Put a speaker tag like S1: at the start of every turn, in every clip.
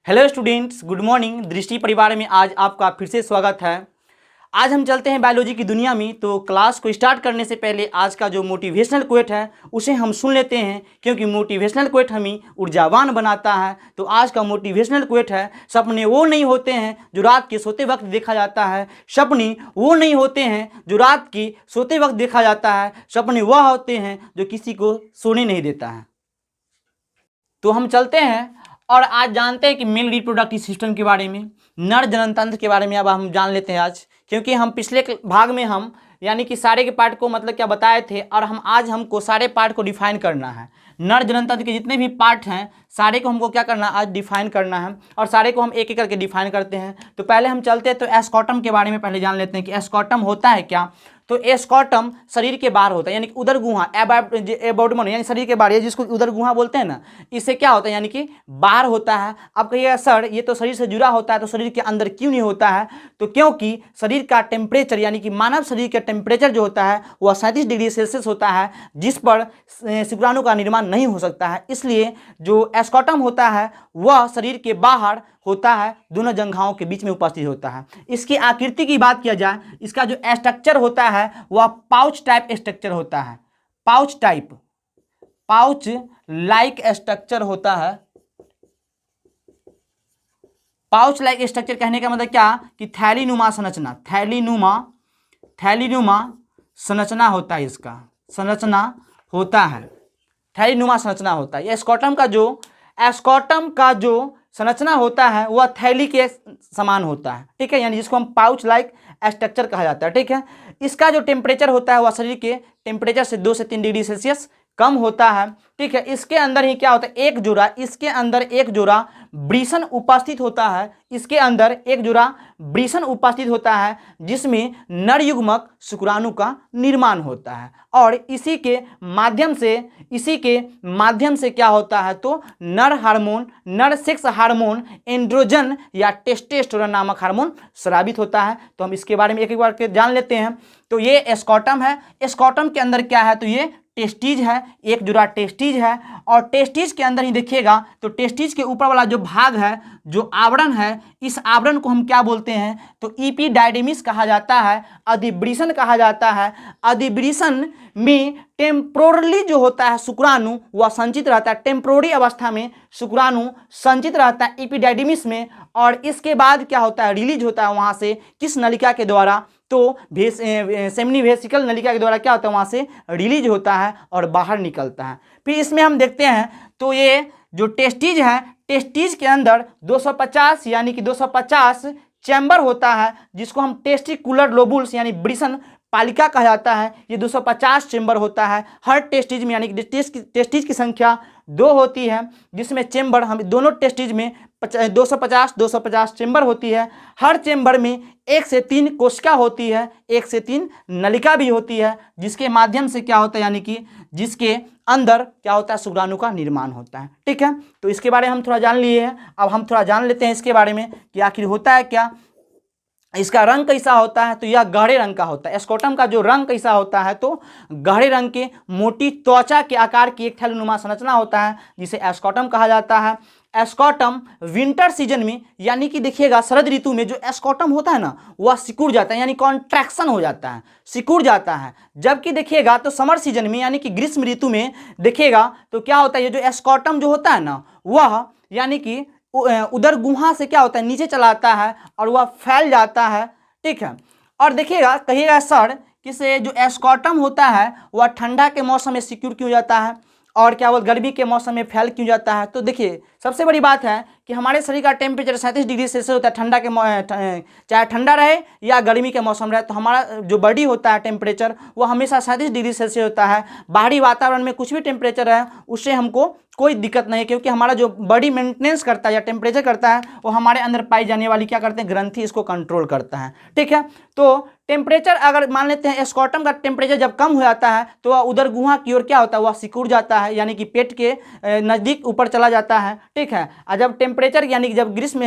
S1: Hello students, good morning. दृष्टि परिवार में आज आपका फिर से स्वागत है। आज हम चलते हैं बायोलॉजी की दुनिया में। तो क्लास को स्टार्ट करने से पहले आज का जो मोटिवेशनल कोट है उसे हम सुन लेते हैं, क्योंकि मोटिवेशनल कोट हमें ऊर्जावान बनाता है। तो आज का मोटिवेशनल कोट है, सपने वो नहीं होते हैं जो रात के सोते वक्त देखा जाता है। सपने वो नहीं होते हैं जो रात के सोते वक्त देखा जाता है। सपने वह होते हैं जो किसी को सोने नहीं देता है। तो हम चलते हैं और आज जानते हैं कि मेल रिप्रोडक्टिव सिस्टम के बारे में, नर जनन तंत्र के बारे में अब हम जान लेते हैं आज। क्योंकि हम पिछले भाग में हम यानी कि सारे के पार्ट को मतलब क्या बताए थे, और आज हमको सारे पार्ट को डिफाइन करना है। नर जनन तंत्र के जितने भी पार्ट हैं सारे को हमको क्या करना है, आज डिफाइन करना है। और सारे को हम एक एक करके डिफाइन करते हैं। तो पहले हम चलते हैं तो एस्कॉटम के बारे में पहले जान लेते हैं कि एस्कॉटम होता है क्या। तो एस्कॉटम शरीर के बाहर होता है, यानी कि उदर गुहा, एबोडमन यानी शरीर के बाहर, ये जिसको उदर गुहा बोलते हैं ना, इससे क्या होता है यानी कि बाहर होता है। अब कहिएगा सर ये तो शरीर से जुड़ा होता है, तो शरीर के अंदर क्यों नहीं होता है? तो क्योंकि शरीर का टेम्परेचर यानी कि मानव शरीर का टेम्परेचर जो होता है वह 37 डिग्री सेल्सियस होता है, जिस पर शुक्राणु का निर्माण नहीं हो सकता है। इसलिए जो एस्कॉटम होता है वह शरीर के बाहर होता है, दोनों जंघाओं के बीच में उपस्थित होता है। इसकी आकृति की बात किया जाए, इसका जो स्ट्रक्चर होता है वह पाउच टाइप स्ट्रक्चर होता है। पाउच लाइक स्ट्रक्चर होता है। पाउच लाइक स्ट्रक्चर कहने का मतलब क्या कि थैलीनुमा संरचना, थैलीनुमा संरचना होता है। इसका संरचना होता है, थैलीनुमा संरचना होता है। एस्कॉटम का जो संरचना होता है वह थैली के समान होता है, ठीक है, यानी जिसको हम पाउच लाइक स्ट्रक्चर कहा जाता है, ठीक है। इसका जो टेम्परेचर होता है वह शरीर के टेम्परेचर से 2 से 3 डिग्री सेल्सियस कम होता है, ठीक है। इसके अंदर ही क्या होता है, इसके अंदर एक जोड़ा वृषण उपस्थित होता है। इसके अंदर एक जोड़ा वृषण उपस्थित होता है जिसमें नर युग्मक शुक्राणु का निर्माण होता है। और इसी के माध्यम से क्या होता है, तो नर सेक्स हार्मोन एंड्रोजन या टेस्टोस्टेरोन नामक हार्मोन स्रावित होता है। तो हम इसके बारे में एक एक बार के जान लेते हैं। तो ये एस्कॉटम है। एस्कॉटम के अंदर क्या है, तो ये टेस्टीज है, एक जोड़ा टेस्टीज है। और टेस्टीज के अंदर ही देखिएगा तो टेस्टीज के ऊपर वाला जो भाग है, जो आवरण है, इस आवरण को हम क्या बोलते हैं, तो इपीडायडिमिस कहा जाता है, अधिवृषण कहा जाता है। अधिवृषण में टेम्पोरली जो होता है शुक्राणु वह संचित रहता है। टेम्पोररी अवस्था में शुक्राणु संचित रहता है इपीडायडिमिस में। और इसके बाद क्या होता है, रिलीज होता है वहाँ से, किस नलिका के द्वारा, तो सेमिनिवेसिकल नलिका के द्वारा क्या होता है, वहाँ से रिलीज होता है और बाहर निकलता है। फिर इसमें हम देखते हैं तो ये जो टेस्टीज है, टेस्टीज के अंदर 250 यानी कि 250 चैम्बर होता है, जिसको हम टेस्टिकुलर लोबुल्स यानी वृषण पालिका कहा जाता है। ये 250 चैम्बर होता है हर टेस्टीज में, यानी कि टेस्टीज की संख्या 2 होती है, जिसमें चैम्बर हम दोनों टेस्टीज में 250 चैम्बर होती है। हर चैम्बर में 1 से 3 कोशिका होती है, 1 से 3 नलिका भी होती है, जिसके माध्यम से क्या होता है, यानी कि जिसके अंदर क्या होता है, शुक्राणु का निर्माण होता है, ठीक है। तो इसके बारे में हम थोड़ा जान लिए हैं। अब हम थोड़ा जान लेते हैं इसके बारे में कि आखिर होता है क्या, इसका रंग कैसा होता है। तो यह गहरे रंग का होता है। एस्कॉटम का जो रंग कैसा होता है, तो गहरे रंग के मोटी त्वचा के आकार की एक थैलीनुमा संरचना होता है, जिसे एस्कॉटम कहा जाता है। एस्कॉटम विंटर सीजन में यानी कि देखिएगा शरद ऋतु में जो एस्कॉटम होता है ना वह सिकुड़ जाता है, यानी कॉन्ट्रैक्शन हो जाता है, सिकुड़ जाता है। जबकि देखिएगा तो समर सीजन में यानी कि ग्रीष्म ऋतु में देखिएगा तो क्या होता है, ये जो एस्कॉटम जो होता है ना वह यानी कि उदर गुहा से क्या होता है, नीचे चला आता है और वह फैल जाता है, ठीक है। और देखिएगा कहिएगा सर कि से जो एस्कॉटम होता है वह ठंडा के मौसम में सिक्योर क्यों जाता है और क्या वो गर्मी के मौसम में फैल क्यों जाता है। तो देखिए सबसे बड़ी बात है कि हमारे शरीर का टेम्परेचर 37 डिग्री सेल्सियस होता है, चाहे ठंडा रहे या गर्मी के मौसम रहे, तो हमारा जो बॉडी होता है टेम्परेचर वो हमेशा 37 डिग्री सेल्सियस होता है। बाहरी वातावरण में कुछ भी टेम्परेचर है उससे हमको कोई दिक्कत नहीं है, क्योंकि हमारा जो बॉडी मेंटेनेंस करता है या टेम्परेचर करता है वो हमारे अंदर पाई जाने वाली क्या करते हैं, ग्रंथि इसको कंट्रोल करता है, ठीक है। तो टेम्परेचर अगर मान लेते हैं एस्कॉटम का टेम्परेचर जब कम हो जाता है तो वह उदर गुहा की ओर क्या होता है, वह सिकुड़ जाता है, यानी कि पेट के नज़दीक ऊपर चला जाता है, ठीक है। और जब टेम्परेचर यानी कि जब ग्रीष्म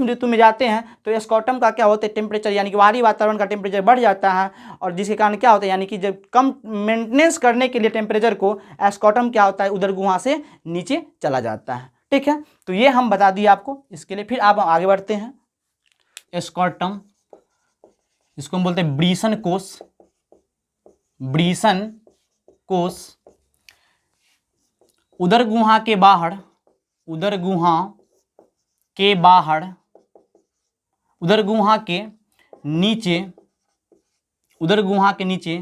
S1: ऋतु में जाते हैं तो एस्कॉटम का क्या होता है, टेम्परेचर यानी कि बाहरी वातावरण का टेम्परेचर बढ़ जाता है, और जिसके कारण क्या होता है, यानी कि जब कम मेंटेनेंस करने के लिए टेम्परेचर को एस्कॉटम क्या होता है, उदर गुहा से नीचे चला जाता है, ठीक है, तो ये हम बता दिए आपको इसके लिए। फिर आप आगे बढ़ते हैं। स्कॉटम, इसको हम बोलते हैं ब्रीसन कोश। ब्रीसन कोश उदर गुहा के बाहर, उदर गुहा के बाहर, उदर गुहा के नीचे, उदर गुहा के नीचे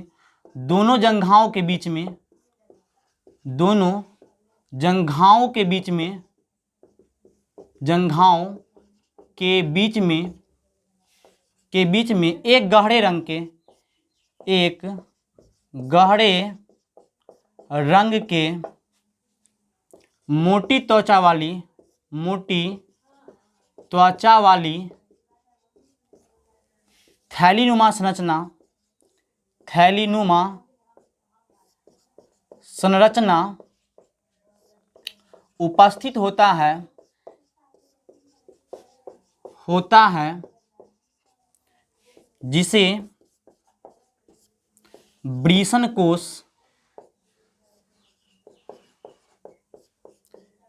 S1: दोनों जंघाओं के बीच में, दोनों जंघाओं के बीच में, जंघाओं के बीच में, के बीच में एक गहरे रंग के, एक गहरे रंग के मोटी त्वचा वाली, मोटी त्वचा वाली थैलीनुमा संरचना, थैलीनुमा संरचना उपस्थित होता है, होता है, जिसे ब्रीसन कोश,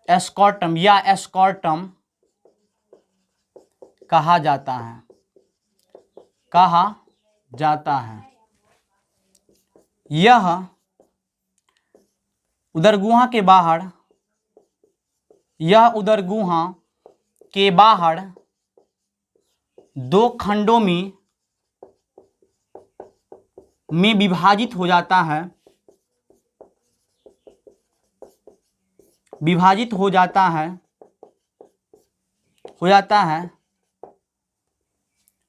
S1: एस्कॉर्टम या एस्कॉर्टम कहा जाता है, कहा जाता है। यह उदर गुहा के बाहर, यह उदर गुहा के बाहर दो खंडों में विभाजित हो जाता है, विभाजित हो जाता है, हो जाता है।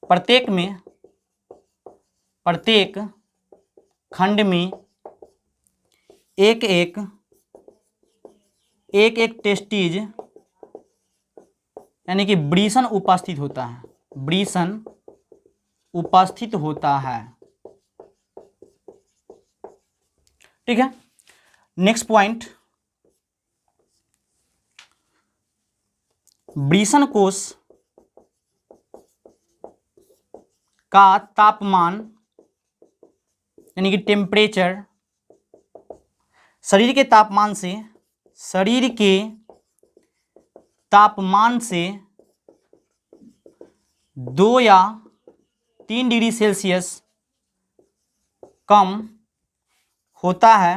S1: प्रत्येक में, प्रत्येक खंड में एक एक, एक एक टेस्टीज यानी कि ब्रीसन उपस्थित होता है, ब्रीसन उपस्थित होता है। ठीक है, नेक्स्ट पॉइंट, ब्रीसन कोश का तापमान यानी कि टेम्परेचर शरीर के तापमान से, शरीर के तापमान से 2 या 3 डिग्री सेल्सियस कम होता है,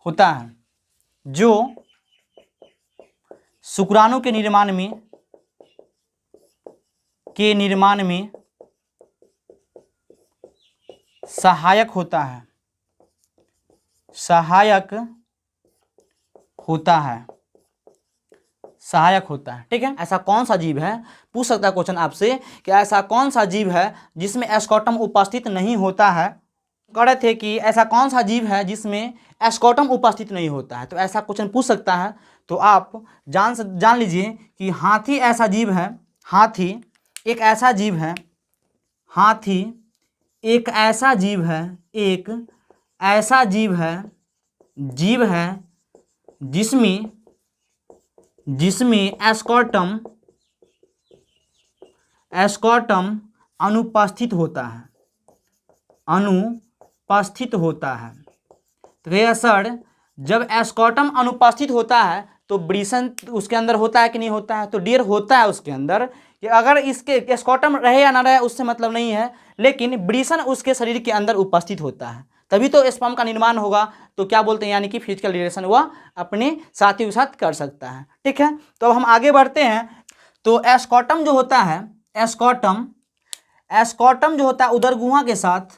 S1: होता है, जो शुक्राणु के निर्माण में, के निर्माण में सहायक होता है, सहायक होता है, सहायक होता है। ठीक है, ऐसा कौन सा जीव है, पूछ सकता है क्वेश्चन आपसे कि ऐसा कौन सा जीव है जिसमें एस्कॉर्टम उपस्थित नहीं होता है। कह रहे थे कि ऐसा कौन सा जीव है जिसमें एस्कॉर्टम उपस्थित नहीं होता है, तो ऐसा क्वेश्चन पूछ सकता है। तो आप जान लीजिए कि हाथी ऐसा जीव है, हाथी एक ऐसा जीव है, हाथी एक ऐसा जीव है, एक ऐसा जीव है, जीव है जिसमें, जिसमें एस्कॉर्टम, एस्कॉर्टम अनुपस्थित होता है, अनुपस्थित होता है। तो भैया सर जब एस्कॉर्टम अनुपस्थित होता है तो ब्रीसन उसके अंदर होता है कि नहीं होता है, तो डियर होता है उसके अंदर। कि अगर इसके एस्कॉर्टम रहे या ना रहे उससे मतलब नहीं है, लेकिन ब्रीसन उसके शरीर के अंदर उपस्थित होता है, तभी तो स्पर्म का निर्माण होगा। तो क्या बोलते हैं, यानी कि फिजिकल रिलेशन वह अपने साथी के साथ कर सकता है। ठीक है, तो अब हम आगे बढ़ते हैं। तो एस्कॉर्टम जो होता है, एस्कॉर्टम, एस्कॉर्टम जो होता है उदर गुहा के साथ,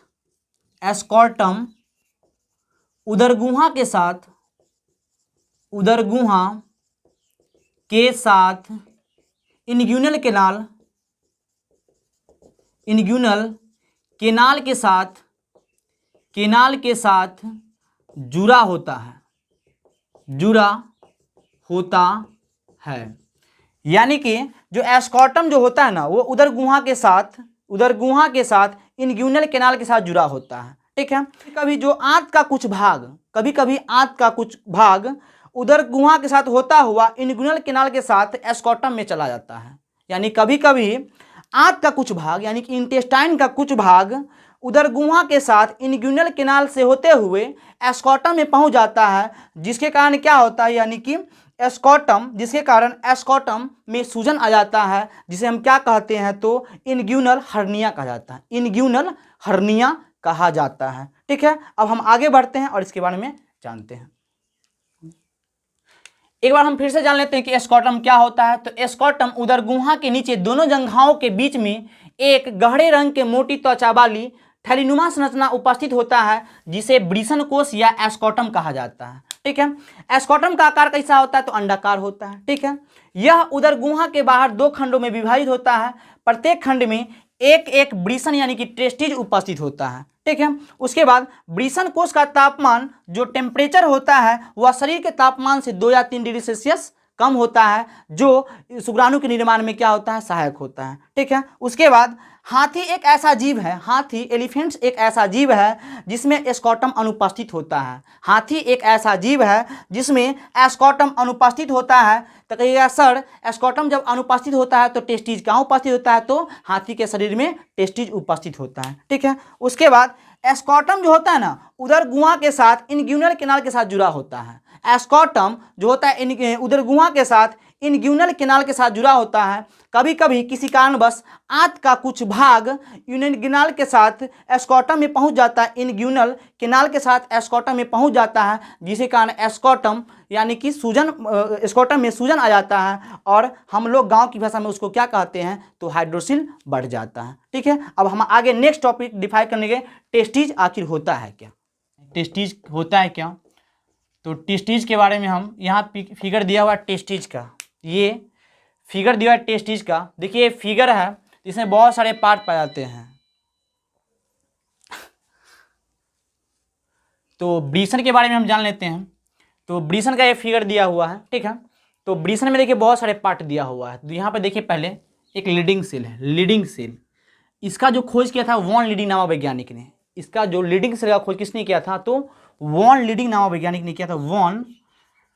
S1: एस्कॉर्टम उदर गुहा के साथ, उदर गुहा के साथ इन्ग्यूनल केनाल, इन्ग्यूनल केनाल के साथ, केनाल के साथ जुड़ा होता है, जुड़ा होता है। यानी कि जो एस्कॉर्टम जो होता है ना वो उदर गुहा के साथ, उदर गुहा के साथ इन्ग्यूनल केनाल के साथ जुड़ा होता है। ठीक है, कभी जो आंत का कुछ भाग, कभी कभी आंत का कुछ भाग उदर गुहा के साथ होता हुआ इन्ग्यूनल केनाल के साथ एस्कॉर्टम में चला जाता है। यानी कभी कभी आंत का कुछ भाग यानी कि इंटेस्टाइन का कुछ भाग उदरगुहा के साथ इन्ग्यूनल केनाल से होते हुए एस्कॉटम में पहुंच जाता है, जिसके कारण क्या होता है, यानी कि जिसके कारण एस्कॉटम में सूजन आ जाता है, जिसे हम क्या कहते हैं, तो इन्ग्यूनल हर्निया कहा जाता है। इन्ग्यूनल हर्निया कहा जाता है। ठीक है, अब हम आगे बढ़ते हैं और इसके बारे में जानते हैं। एक बार हम फिर से जान लेते हैं कि एस्कॉटम क्या होता है। तो एस्कॉटम उदरगुहा के नीचे दोनों जंघाओं के बीच में एक गहरे रंग के मोटी त्वचा वाली थैलीनुमा संरचना उपस्थित होता है, जिसे ब्रिसन कोश या एस्कॉटम कहा जाता है। ठीक है, एस्कॉटम का आकार कैसा होता है, तो अंडाकार होता है। ठीक है, यह उदरगुहा के बाहर 2 खंडों में विभाजित होता है। प्रत्येक खंड में एक एक ब्रिसन यानी कि टेस्टिज उपस्थित होता है। ठीक है, उसके बाद ब्रिसन कोश का तापमान जो टेम्परेचर होता है वह शरीर के तापमान से 2 या 3 डिग्री सेल्सियस कम होता है, जो शुक्राणु के निर्माण में क्या होता है, सहायक होता है। ठीक है, उसके बाद हाथी एक ऐसा जीव है, एलिफेंट्स एक ऐसा जीव है जिसमें एस्कॉटम अनुपस्थित होता है। हाथी एक ऐसा जीव है जिसमें एस्कॉटम अनुपस्थित होता है। तो कहिएगा सर एस्कॉटम जब अनुपस्थित होता है तो टेस्टिज कहाँ उपस्थित होता है, तो हाथी के शरीर में टेस्टिज उपस्थित होता है। ठीक है, उसके बाद एस्कॉटम जो होता है ना, उदरगुहा के साथ इन्ग्यूनल केनाल के साथ जुड़ा होता है। एस्कॉटम जो होता है उदरगुहा के साथ इन्ग्यूनल केनाल के साथ जुड़ा होता है। कभी कभी किसी कारणवश आंत का कुछ भाग इन्ग्यूनल के साथ एस्कॉटम में पहुंच जाता है, इन्ग्यूनल केनाल के साथ एस्कॉटम में पहुंच जाता है, जिसके कारण एस्कॉटम यानी कि सूजन, एस्कॉटम में सूजन आ जाता है और हम लोग गांव की भाषा में उसको क्या कहते हैं, तो हाइड्रोसिल बढ़ जाता है। ठीक है, अब हम आगे नेक्स्ट टॉपिक डिफाइन करने के, टेस्टिज आखिर होता है क्या, टेस्टिज होता है क्या। तो टेस्टिज के बारे में हम यहाँ फिगर दिया हुआ टेस्टिज का, ये फिगर दिया हुआ टेस्टिज का, देखिए फिगर है जिसमें बहुत सारे पार्ट पाए जाते हैं। तो ब्रिसन के बारे में हम जान लेते हैं। तो ब्रिसन का ये फिगर दिया हुआ है। ठीक है, तो ब्रिसन में देखिए बहुत सारे पार्ट दिया हुआ है। तो यहाँ पे देखिए पहले एक लीडिंग सेल है, लीडिंग सेल, इसका जो खोज किया था वॉन लीडिंग नामक वैज्ञानिक ने। इसका जो लीडिंग सेल का खोज किसने किया था, तो वॉन लीडिंग नामक वैज्ञानिक ने किया था। वॉन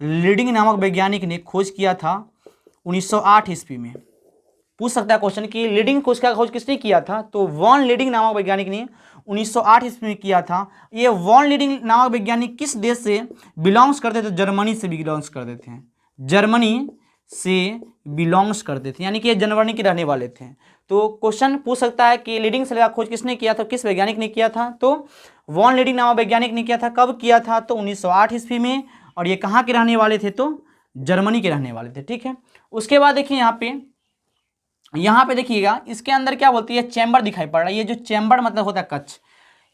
S1: लीडिंग नामक वैज्ञानिक ने खोज किया था 1908 ईस्वी में। पूछ सकता है क्वेश्चन कि लीडिंग कोश का खोज किसने किया था, तो वॉन लीडिंग नामक वैज्ञानिक ने 1908 ईस्वी में किया था। ये वॉन लीडिंग नामक वैज्ञानिक किस देश से बिलोंग्स करते थे, जर्मनी से बिलोंग्स करते थे, जर्मनी से बिलोंग्स करते थे, यानी कि ये जर्मनी के रहने वाले थे। तो क्वेश्चन पूछ सकता है कि लीडिंग सेल का खोज किसने किया था, किस वैज्ञानिक ने किया था, तो वॉन लीडिंग नामक वैज्ञानिक ने किया था। कब किया था, तो 1908 ईस्वी में, और ये कहाँ के रहने वाले थे, तो जर्मनी के रहने वाले थे। ठीक है, उसके बाद देखिए यहाँ पे देखिएगा इसके अंदर क्या बोलती है, चैम्बर दिखाई पड़ रहा है। ये जो चैम्बर मतलब होता है कक्ष,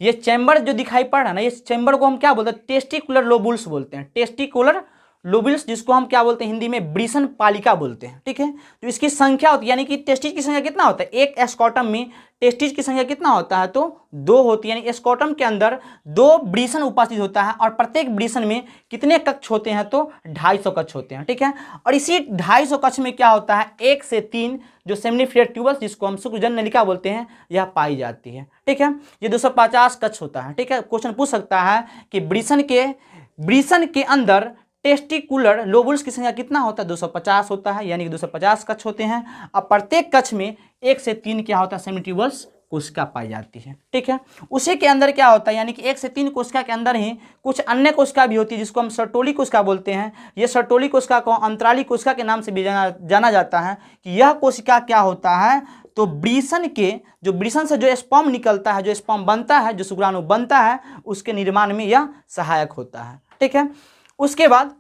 S1: ये चैम्बर जो दिखाई पड़ रहा है ना, ये चैम्बर को हम क्या बोलते हैं, टेस्टिकुलर लोबुल्स बोलते हैं, टेस्टिकुलर लोबुल्स, जिसको हम क्या बोलते हैं हिंदी में ब्रिसन पालिका बोलते हैं। ठीक है, तो इसकी संख्या होती है, यानी कि टेस्टिज की संख्या कितना होता है, एक एस्कॉटम में टेस्टिज की संख्या कितना होता है, तो 2 होती है। यानी एस्कॉटम के अंदर 2 ब्रिसन उपस्थित होता है, और प्रत्येक ब्रिसन में कितने कक्ष होते हैं, तो 250 कक्ष होते हैं। ठीक है, और इसी 250 कक्ष में क्या होता है, 1 से 3 जो सेमिनिफेयर ट्यूबल्स, जिसको हम शुक्रजन नलिका बोलते हैं, यह पाई जाती है। ठीक है, ये 250 कक्ष होता है। ठीक है, क्वेश्चन पूछ सकता है कि ब्रिसन के अंदर टेस्टिकुलर लोबुल्स की संख्या कितना होता है, 250 होता है, यानी कि 250 कक्ष होते हैं। अब प्रत्येक कक्ष में 1 से 3 क्या होता है, सेमिट्यूबल्स कोशिका पाई जाती है। ठीक है, उसी के अंदर क्या होता है, यानी कि 1 से 3 कोशिका के अंदर ही कुछ अन्य कोशिका भी होती है, जिसको हम सर्टोली कोशिका बोलते हैं। ये सर्टोली कोशिका को अंतराली कोशिका के नाम से भी जाना जाता है। कि यह कोशिका क्या होता है, तो ब्रिसन से जो स्पर्म निकलता है, जो स्पर्म बनता है, जो शुक्राणु बनता है, उसके निर्माण में यह सहायक होता है। ठीक है, उसके बाद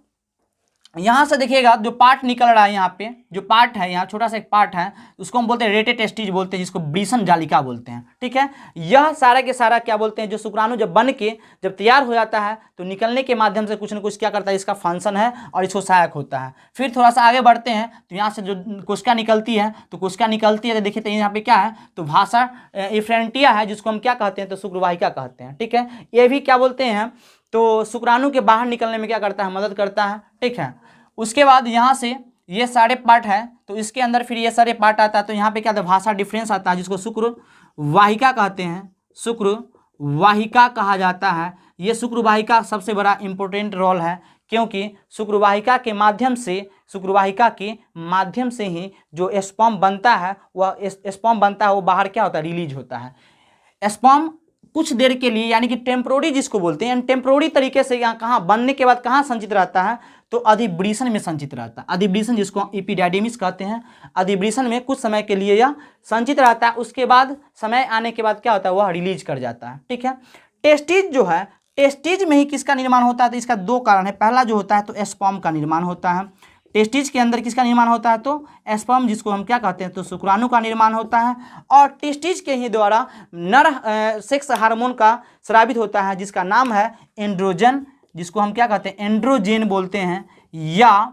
S1: यहाँ से देखिएगा जो पार्ट निकल रहा है, यहाँ पे जो पार्ट है, यहाँ छोटा सा एक पार्ट है, उसको हम बोलते हैं रेटे टेस्टिज बोलते हैं, जिसको ब्रिसन जालिका बोलते हैं। ठीक है, यह सारा के सारा क्या बोलते हैं, जो शुक्राणु जब बन के जब तैयार हो जाता है तो निकलने के माध्यम से कुछ न कुछ क्या करता है, इसका फंक्शन है और इसको सहायक होता है। फिर थोड़ा सा आगे बढ़ते हैं तो यहाँ से जो कोशिका निकलती है, तो देखिए तो यहाँ पे क्या है, तो भाषा इफ्रेंटिया है, जिसको हम क्या कहते हैं, तो शुक्रवाहिका कहते हैं। ठीक है, ये भी क्या बोलते हैं, तो शुक्राणु के बाहर निकलने में क्या करता है, मदद करता है। ठीक है, उसके बाद यहाँ से ये सारे पार्ट है, तो इसके अंदर फिर ये सारे पार्ट आता है। तो यहाँ पे क्या आता है, भाषा डिफरेंस आता है, जिसको शुक्रवाहिका कहते हैं, शुक्रवाहिका कहा जाता है। ये शुक्रवाहिका सबसे बड़ा इंपॉर्टेंट रोल है, क्योंकि शुक्रवाहिका के माध्यम से ही जो स्पर्म बनता है, वो बाहर क्या होता है, रिलीज होता है। स्पर्म कुछ देर के लिए, यानी कि टेम्प्रोरी जिसको बोलते हैं, टेम्प्रोरी तरीके से यहाँ कहाँ बनने के बाद कहाँ संचित रहता है, तो अधिवृषण में संचित रहता है। अधिवृषण जिसको एपिडायडिमिस कहते हैं, अधिवृषण में कुछ समय के लिए यह संचित रहता है, उसके बाद समय आने के बाद क्या होता है, वह रिलीज कर जाता है। ठीक है। टेस्टिज जो है, टेस्टिज में ही किसका निर्माण होता है, तो इसका दो कारण है। पहला जो होता है तो स्पर्म का निर्माण होता है। टेस्टिज के अंदर किसका निर्माण होता है, तो स्पर्म जिसको हम क्या कहते हैं, तो शुक्राणु का निर्माण होता है। और टेस्टिज के ही द्वारा नर सेक्स हार्मोन का स्रावित होता है, जिसका नाम है एंड्रोजन, जिसको हम क्या कहते हैं, एंड्रोजेन बोलते हैं, या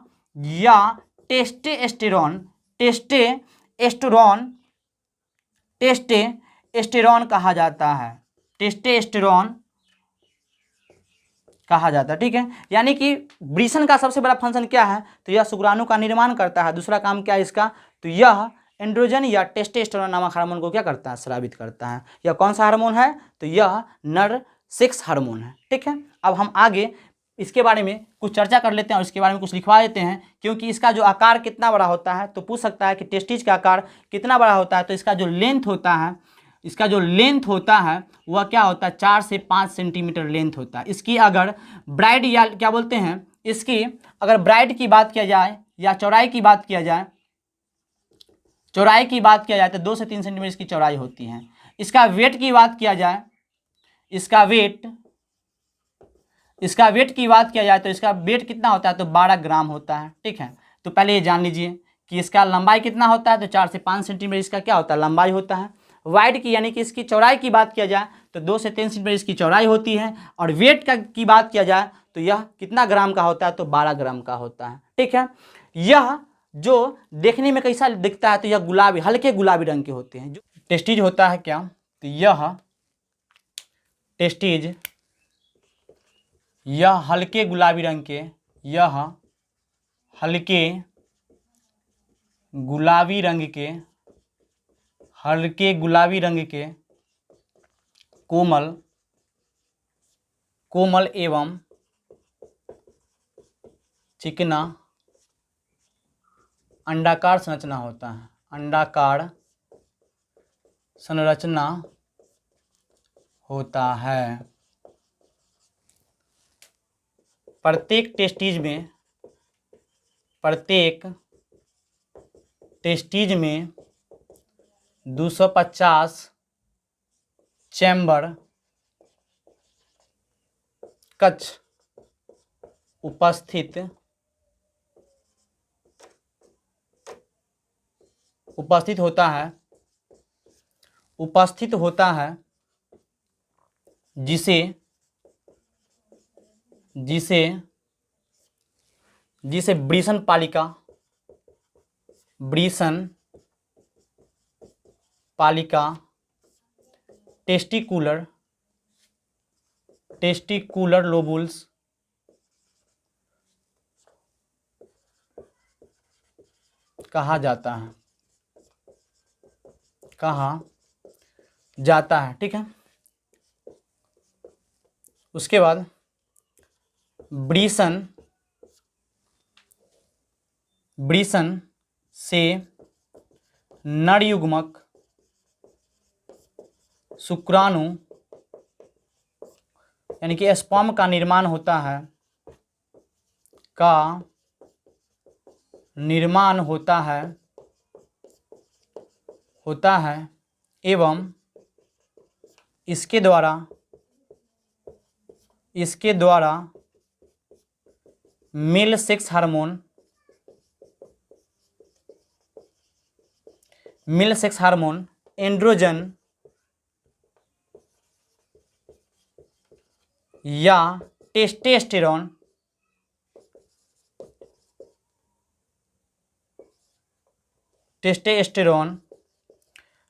S1: टेस्टेस्टेरोन, टेस्टेस्टेरोन कहा जाता है, टेस्टेस्टेरोन कहा जाता है। ठीक है। यानी कि वृषण का सबसे बड़ा फंक्शन क्या है, तो यह शुक्राणु का निर्माण करता है। दूसरा काम क्या है इसका, तो यह एंड्रोजन या टेस्टोस्टेरोन नामक हार्मोन को क्या करता है, स्रावित करता है। यह कौन सा हार्मोन है, तो यह नर सेक्स हार्मोन है। ठीक है। अब हम आगे इसके बारे में कुछ चर्चा कर लेते हैं और इसके बारे में कुछ लिखवा देते हैं, क्योंकि इसका जो आकार कितना बड़ा होता है, तो पूछ सकता है कि टेस्टिज का आकार कितना बड़ा होता है, तो इसका जो लेंथ होता है, वह क्या होता है, 4 से 5 सेंटीमीटर लेंथ होता है। इसकी अगर ब्राइड या क्या बोलते हैं, इसकी अगर ब्राइड की बात किया जाए या चौड़ाई की बात किया जाए, तो 2 से 3 सेंटीमीटर इसकी चौड़ाई होती है। इसका वेट की बात किया जाए, इसका वेट की बात किया जाए तो इसका वेट कितना होता है, तो 12 ग्राम होता है। ठीक है। तो पहले ये जान लीजिए कि इसका लंबाई कितना होता है, तो 4 से 5 सेंटीमीटर इसका क्या होता है, लंबाई होता है। वाइड की यानी कि इसकी चौड़ाई की बात किया जाए तो 2 से 3 सेंटीमीटर इसकी चौड़ाई होती है। और वेट की बात किया जाए तो यह कितना ग्राम का होता है, तो 12 ग्राम का होता है। ठीक है। यह जो देखने में कैसा दिखता है, तो यह गुलाबी, हल्के गुलाबी रंग के होते हैं। जो टेस्टिज होता है क्या, तो यह टेस्टिज यह हल्के गुलाबी रंग के, हल्के गुलाबी रंग के कोमल एवं चिकना अंडाकार संरचना होता है। अंडाकार संरचना होता है। प्रत्येक टेस्टिज में 250 चैम्बर कक्ष उपस्थित होता है, जिसे वृषण पालिका टेस्टिकुलर लोबुल्स कहा जाता है। ठीक है। उसके बाद वृषण से नर युग्मक शुक्राणु यानी कि स्पर्म का निर्माण होता है एवं इसके द्वारा मेल सेक्स हार्मोन एंड्रोजन या टेस्टोस्टेरोन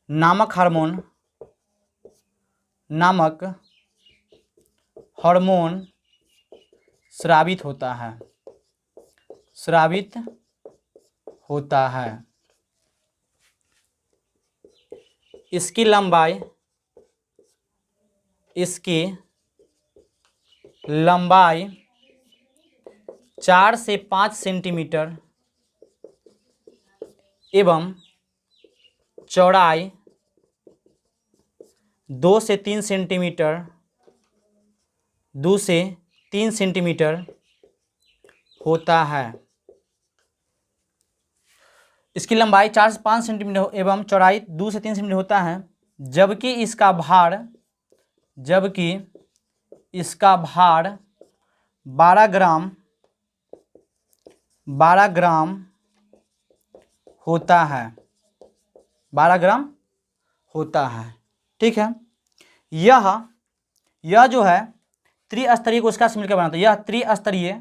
S1: नामक हार्मोन स्रावित होता है। इसकी लंबाई 4 से 5 सेंटीमीटर एवं चौड़ाई 2 से 3 सेंटीमीटर, 2 से 3 सेंटीमीटर होता है। इसकी लंबाई 4 से 5 सेंटीमीटर एवं चौड़ाई 2 से 3 सेंटीमीटर होता है, जबकि इसका भार 12 ग्राम होता है, 12 ग्राम होता है। ठीक है, यह जो है त्रिस्तरीय कोशिका से मिलकर बना था। यह त्रिस्तरीय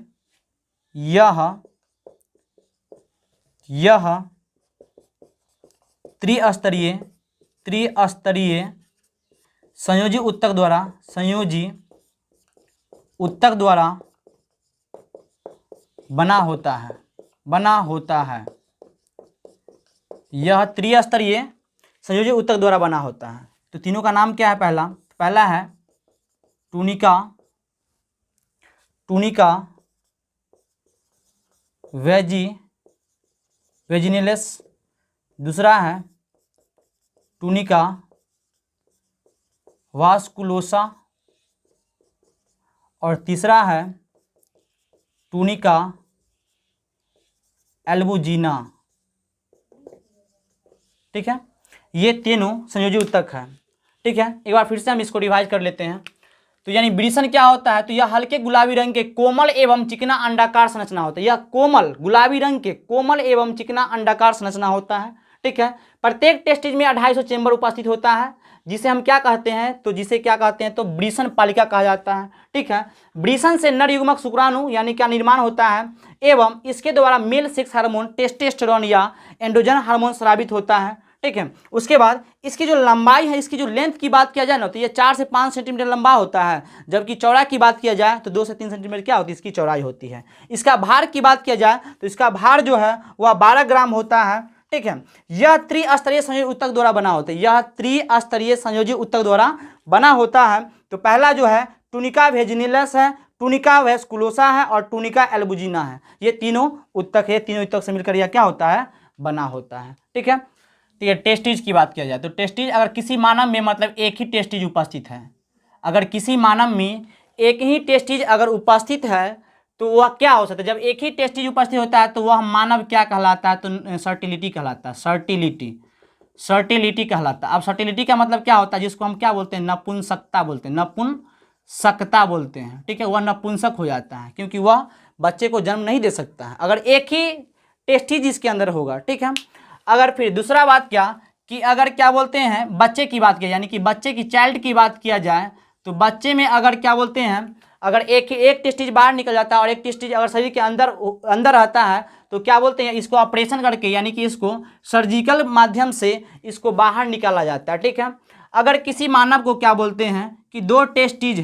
S1: संयोजी ऊतक द्वारा बना होता है। यह त्रिस्तरीय संयोजी ऊतक द्वारा बना होता है। तो तीनों का नाम क्या है? पहला है टूनिका वेजिनेलिस, दूसरा है टूनिका वास्कुलोसा और तीसरा है टूनिका एल्बुजिना। ठीक है, ये तीनों संयोजी ऊतक है। ठीक है, एक बार फिर से हम इसको रिवाइज कर लेते हैं। तो यानी ब्रिसन क्या होता है? तो यह हल्के गुलाबी रंग के कोमल एवं चिकना अंडाकार संरचना होता है। यह कोमल गुलाबी रंग के कोमल एवं चिकना अंडाकार संरचना होता है। ठीक है, प्रत्येक टेस्टिज में 250 चेंबर उपस्थित होता है, जिसे हम क्या कहते हैं? तो ब्रिसन पालिका कहा जाता है। ठीक है, ब्रिसन से नर युग्मक शुक्राणु यानी क्या निर्माण होता है एवं इसके द्वारा मेल सेक्स हार्मोन टेस्टोस्टेरोन या एंड्रोजन हार्मोन स्रावित होता है। ठीक है, उसके बाद इसकी जो लंबाई है, इसकी जो लेंथ की बात किया जाए ना, तो ये 4 से 5 सेंटीमीटर लंबा होता है, जबकि चौड़ाई की बात किया जाए तो 2 से 3 सेंटीमीटर क्या होती है? इसकी चौड़ाई होती है। इसका भार की बात किया जाए तो इसका भार जो है वह 12 ग्राम होता है। ठीक है, यह त्रिस्तरीय संयोजी ऊतक द्वारा बना होता है। तो पहला जो है टूनिका वेजिनेलिस है, टूनिका वेस्कुलोसा है और टूनिका एल्बुजिना है। ये तीनों ऊतक है, तीनों ऊतक से मिलकर यह क्या होता है? बना होता है। ठीक है, तो ये टेस्टिज की बात किया जाए तो टेस्टिज अगर किसी मानव में मतलब एक ही टेस्टिज उपस्थित है, अगर किसी मानव में एक ही टेस्टिज अगर उपस्थित है तो वह क्या हो सकता है? जब एक ही टेस्टिज उपस्थित होता है तो वह मानव क्या कहलाता है? तो सर्टिलिटी कहलाता है। सर्टिलिटी कहलाता है। अब सर्टिलिटी का मतलब क्या होता है? जिसको हम क्या बोलते हैं? नपुंसकता बोलते हैं। ठीक है, वह नपुंसक हो जाता है क्योंकि वह बच्चे को जन्म नहीं दे सकता है अगर एक ही टेस्टिज इसके अंदर होगा। ठीक है, अगर फिर दूसरा बात क्या कि अगर क्या बोलते हैं बच्चे की बात किया, यानी कि बच्चे की चाइल्ड की बात किया जाए तो बच्चे में अगर क्या बोलते हैं, अगर एक टेस्टिज बाहर निकल जाता है और एक टेस्टिज अगर शरीर के अंदर रहता है तो क्या बोलते हैं? इसको ऑपरेशन करके यानी कि इसको सर्जिकल माध्यम से इसको बाहर निकाला जाता है। ठीक है, अगर किसी मानव को क्या बोलते हैं कि 2 टेस्टिज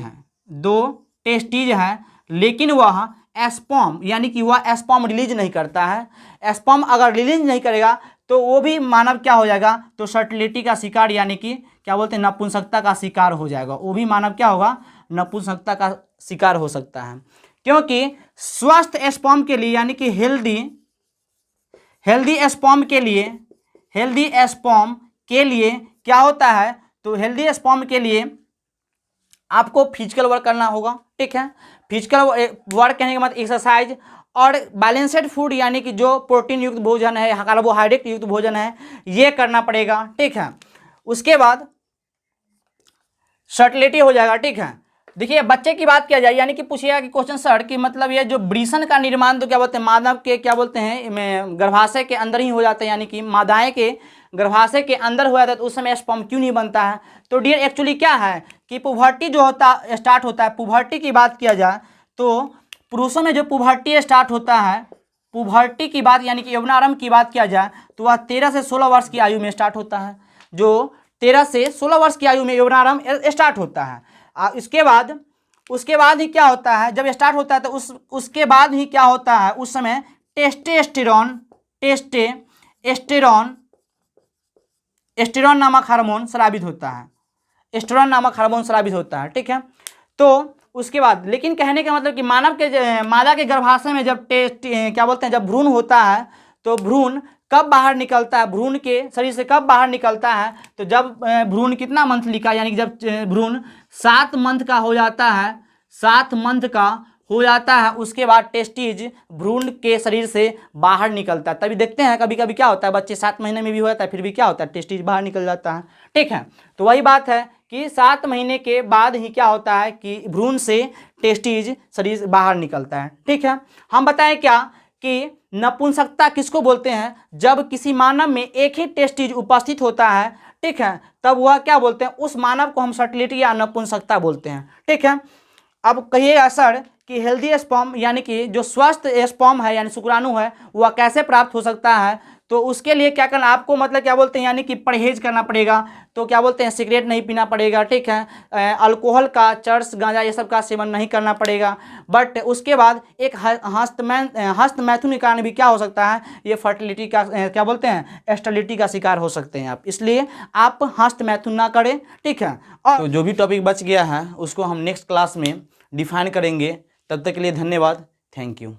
S1: हैं लेकिन वह एस्पर्म यानी कि वह एस्पर्म रिलीज नहीं करता है, एस्पर्म अगर रिलीज नहीं करेगा तो वो भी मानव क्या हो जाएगा? तो सर्टिलिटी का शिकार यानी कि क्या बोलते हैं? नपुंसकता का शिकार हो जाएगा। वो भी मानव क्या होगा? नपुंसकता का शिकार हो सकता है, क्योंकि स्वस्थ एस्पर्म के लिए यानी कि हेल्दी एस्पर्म के लिए क्या होता है? तो हेल्दी एस्पर्म के लिए आपको फिजिकल वर्क करना होगा। ठीक है, फिजिकल वर्क कहने के मतलब एक्सरसाइज और बैलेंस्ड फूड यानी कि जो प्रोटीन युक्त भोजन है, कार्बोहाइड्रेट युक्त भोजन है, ये करना पड़ेगा। ठीक है, उसके बाद सर्टिलिटी हो जाएगा। ठीक है, देखिए बच्चे की बात किया जाए यानी कि पूछिएगा कि क्वेश्चन सर कि मतलब ये जो ब्रिसन का निर्माण तो क्या बोलते हैं? मानव के क्या बोलते हैं? गर्भाशय के अंदर ही हो जाता है, यानी कि मादाएं के गर्भाशय के अंदर हो जाता है, तो उस समय स्पर्म क्यों नहीं बनता है? तो डियर एक्चुअली क्या है कि पुबर्टी जो स्टार्ट होता है, पुबर्टी की बात किया जाए तो पुरुषों में जो पुबर्टी स्टार्ट होता है, पुबर्टी की बात यानी कि यौवनारंभ की बात किया जाए तो वह 13 से 16 वर्ष की आयु में स्टार्ट होता है। जो 13 से 16 वर्ष की आयु में यौवनारंभ स्टार्ट होता है। उसके बाद ही क्या होता है? जब स्टार्ट होता है तो उसके बाद ही क्या होता है? उस समय एस्टेरोन नामक हार्मोन स्रावित होता है। ठीक है, तो उसके बाद लेकिन कहने का मतलब कि मादा के गर्भाशय में जब क्या बोलते हैं? जब भ्रूण होता है तो भ्रूण कब बाहर निकलता है, भ्रूण के शरीर से कब बाहर निकलता है, तो जब भ्रूण कितना मंथ लिखा, यानी कि जब भ्रूण 7 मंथ का हो जाता है, 7 मंथ का हो जाता है, उसके बाद टेस्टिज भ्रूण के शरीर से बाहर निकलता है। तभी देखते हैं कभी कभी क्या होता है, बच्चे 7 महीने में भी हो जाता है, फिर भी क्या होता है, टेस्टिज बाहर निकल जाता है। ठीक है, तो वही बात है कि 7 महीने के बाद ही क्या होता है कि भ्रूण से टेस्टिज शरीर से बाहर निकलता है। ठीक है, हम बताएं क्या कि नपुंसकता किसको बोलते हैं, जब किसी मानव में एक ही टेस्टिज उपस्थित होता है, ठीक है, तब वह क्या बोलते हैं, उस मानव को हम फर्टिलिटी या नपुंसकता बोलते हैं। ठीक है, अब कहिएगा सर कि हेल्दी स्पर्म यानी कि जो स्वस्थ स्पर्म है यानी शुक्राणु है वह कैसे प्राप्त हो सकता है, तो उसके लिए क्या करना आपको, मतलब क्या बोलते हैं, यानी कि परहेज करना पड़ेगा। तो क्या बोलते हैं, सिगरेट नहीं पीना पड़ेगा, ठीक है, अल्कोहल का, चर्स, गांजा ये सब का सेवन नहीं करना पड़ेगा। बट उसके बाद एक हस्तमैथुन के कारण भी क्या हो सकता है, ये फर्टिलिटी का क्या बोलते हैं, स्टेरिलिटी का शिकार हो सकते हैं आप, इसलिए आप हस्तमैथुन ना करें। ठीक है, और तो जो भी टॉपिक बच गया है उसको हम नेक्स्ट क्लास में डिफाइन करेंगे। तब तक के लिए धन्यवाद, थैंक यू।